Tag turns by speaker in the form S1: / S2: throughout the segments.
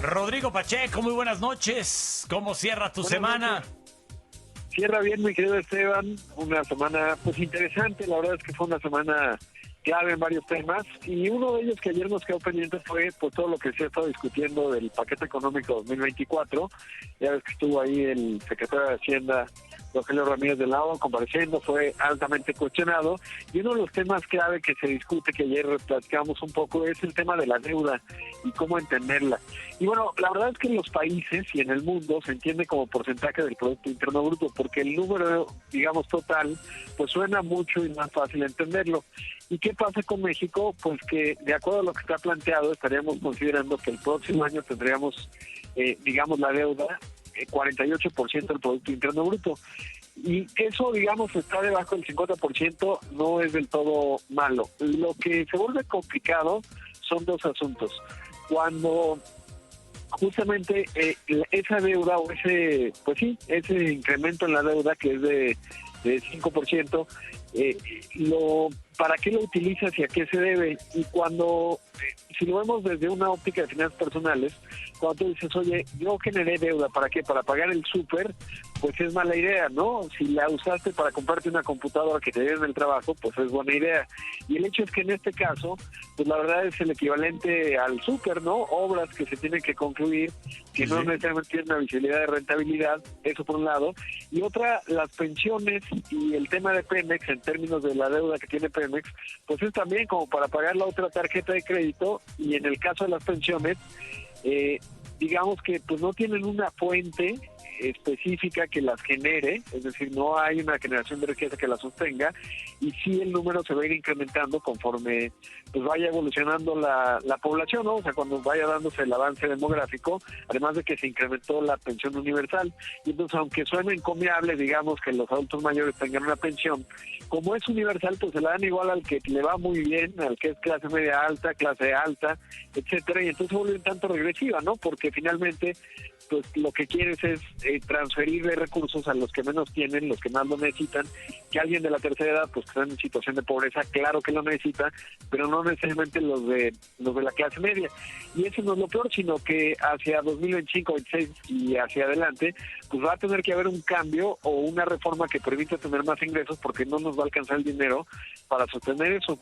S1: Rodrigo Pacheco, muy buenas noches. ¿Cómo cierra tu
S2: Buenas
S1: semana?
S2: noches. Cierra bien, mi querido Esteban. Una semana pues interesante. La verdad es que fue una semana clave en varios temas. Y uno de ellos que ayer nos quedó pendiente fue pues todo lo que se ha estado discutiendo del paquete económico 2024. Ya ves que estuvo ahí el secretario de Hacienda, Rogelio Ramírez de la O, compareciendo, fue altamente cuestionado. Y uno de los temas clave que se discute, que ayer platicamos un poco, es el tema de la deuda y cómo entenderla. Y bueno, la verdad es que en los países y en el mundo se entiende como porcentaje del Producto Interno Bruto, porque el número, digamos, total, pues suena mucho y más fácil entenderlo. ¿Y qué pasa con México? Pues que, de acuerdo a lo que está planteado, estaríamos considerando que el próximo año tendríamos, digamos, la deuda 48% del Producto Interno Bruto. Y eso, digamos, está debajo del 50%, no es del todo malo. Lo que se vuelve complicado son dos asuntos. Cuando justamente esa deuda o ese incremento en la deuda que es de 5%, ¿para qué lo utilizas y a qué se debe? Y cuando, si lo vemos desde una óptica de finanzas personales, cuando tú dices, oye, yo generé deuda, ¿para qué? Para pagar el súper, pues es mala idea, ¿no? Si la usaste para comprarte una computadora que te dé en el trabajo, pues es buena idea. Y el hecho es que en este caso, pues la verdad es el equivalente al súper, ¿no? Obras que se tienen que concluir, que no necesariamente tienen una visibilidad de rentabilidad, eso por un lado. Y otra, las pensiones y el tema de Pemex, en términos de la deuda que tiene Pemex, pues es también como para pagar la otra tarjeta de crédito. Y en el caso de las pensiones, digamos que pues no tienen una fuente específica que las genere, es decir, no hay una generación de riqueza que la sostenga, y sí el número se va a ir incrementando conforme pues vaya evolucionando la población, ¿no? O sea, cuando vaya dándose el avance demográfico, además de que se incrementó la pensión universal. Y entonces, aunque suene encomiable, digamos, que los adultos mayores tengan una pensión, como es universal, pues se la dan igual al que le va muy bien, al que es clase media alta, clase alta, etcétera, y entonces se vuelve un tanto regresiva, ¿no? Porque finalmente pues lo que quieres es transferir de recursos a los que menos tienen, los que más lo necesitan. Que alguien de la tercera edad pues que está en situación de pobreza, claro que lo necesita, pero no necesariamente los de la clase media. Y eso no es lo peor, sino que hacia 2025, 26 y hacia adelante, pues va a tener que haber un cambio o una reforma que permita tener más ingresos, porque no nos va a alcanzar el dinero para sostener eso.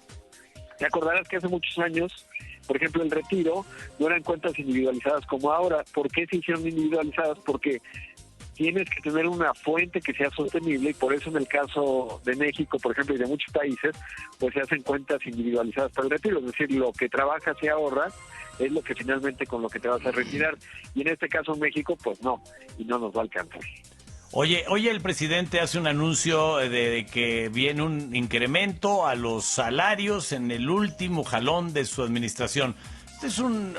S2: Te acordarás que hace muchos años, por ejemplo, el retiro no eran cuentas individualizadas como ahora. ¿Por qué se hicieron individualizadas? Porque tienes que tener una fuente que sea sostenible, y por eso en el caso de México, por ejemplo, y de muchos países, pues se hacen cuentas individualizadas para el retiro. Es decir, lo que trabajas y ahorras es lo que finalmente con lo que te vas a retirar. Y en este caso México, pues no, y no nos va a alcanzar.
S1: Oye, el presidente hace un anuncio de que viene un incremento a los salarios en el último jalón de su administración.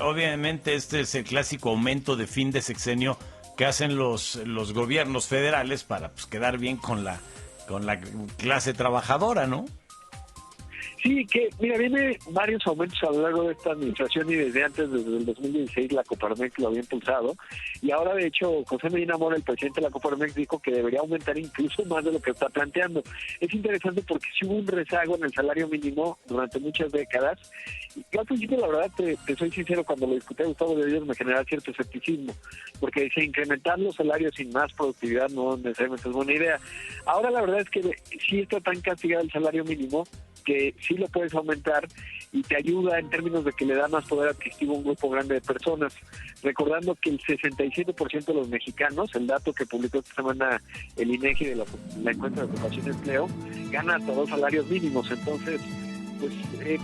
S1: Obviamente este es el clásico aumento de fin de sexenio que hacen los gobiernos federales para pues quedar bien con la clase trabajadora, ¿no?
S2: Sí, que mira, viene varios aumentos a lo largo de esta administración, y desde antes, desde el 2016, la Coparmex lo había impulsado, y ahora de hecho José Medina Mora, el presidente de la Coparmex, dijo que debería aumentar incluso más de lo que está planteando. Es interesante porque sí hubo un rezago en el salario mínimo durante muchas décadas. Yo al principio, la verdad, te soy sincero, cuando lo discutí a Gustavo de Hoyos me generaba cierto escepticismo, porque decía, incrementar los salarios sin más productividad no necesariamente es buena idea. Ahora la verdad es que sí está tan castigado el salario mínimo que sí lo puedes aumentar, y te ayuda en términos de que le da más poder adquisitivo a un grupo grande de personas. Recordando que el 67% de los mexicanos, el dato que publicó esta semana el INEGI de la encuesta de ocupación y empleo, gana hasta 2 salarios mínimos. Entonces, pues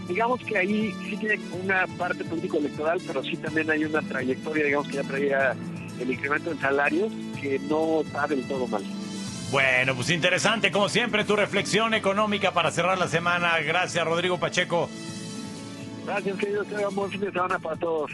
S2: digamos que ahí sí tiene una parte político-electoral, pero sí también hay una trayectoria, digamos, que ya traía el incremento en salarios, que no está del todo mal.
S1: Bueno, pues interesante, como siempre, tu reflexión económica para cerrar la semana. Gracias, Rodrigo Pacheco.
S2: Gracias, queridos. Buen fin de semana para todos.